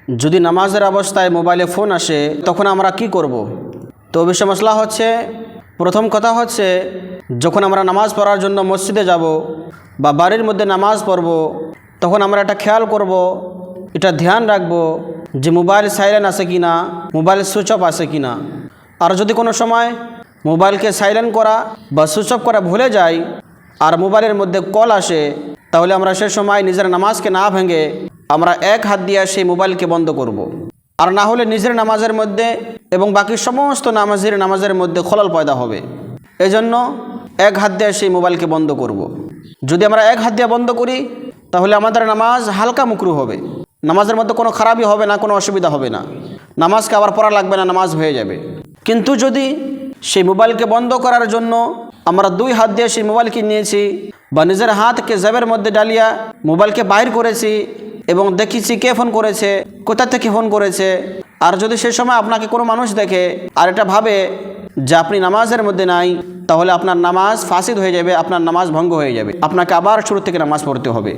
যদি নামাজের অবস্থায় মোবাইলে ফোন আসে তখন আমরা কি করব। তো বিষয় মশলা হচ্ছে, প্রথম কথা হচ্ছে, যখন আমরা নামাজ পড়ার জন্য মসজিদে যাব বা বাড়ির মধ্যে নামাজ পড়ব, তখন আমরা এটা খেয়াল করব, এটা ধ্যান রাখব যে মোবাইল সাইলেন্ট আছে কি না, মোবাইল সুইচ অফ আছে কি না। আর যদি কোনো সময় মোবাইলকে সাইলেন্ট করা বা সুইচ অফ করা ভুলে যাই আর মোবাইলের মধ্যে কল আসে, তাহলে আমরা সে সময় নিজের নামাজকে না ভেঙে আমরা এক হাত দিয়ে সেই মোবাইলকে বন্ধ করব। আর না হলে নিজের নামাজের মধ্যে এবং বাকি সমস্ত নামাজের মধ্যে খলল পয়দা হবে। এজন্য এক হাত দিয়ে সেই মোবাইলকে বন্ধ করব। যদি আমরা এক হাত দিয়ে বন্ধ করি তাহলে আমাদের নামাজ হালকা মুকরু হবে, নামাজের মধ্যে কোনো খারাপই হবে না, কোনো অসুবিধা হবে না, নামাজকে আবার পড়া লাগবে না, নামাজ হয়ে যাবে। কিন্তু যদি সেই মোবাইলকে বন্ধ করার জন্য আমরা দুই হাত দিয়ে সেই মোবাইলকে নিয়েছি বা নিজের হাতকে জেবের মধ্যে ডালিয়া মোবাইলকে বাইর করেছি এবং দেখেছি কে ফোন করেছে, কোথা থেকে ফোন করেছে, আর যদি সে সময় আপনাকে কোনো মানুষ দেখে আর এটা ভাবে যে আপনি নামাজের মধ্যে নাই, তাহলে আপনার নামাজ ফাসিদ হয়ে যাবে, আপনার নামাজ ভঙ্গ হয়ে যাবে, আপনাকে আবার শুরু থেকে নামাজ পড়তে হবে।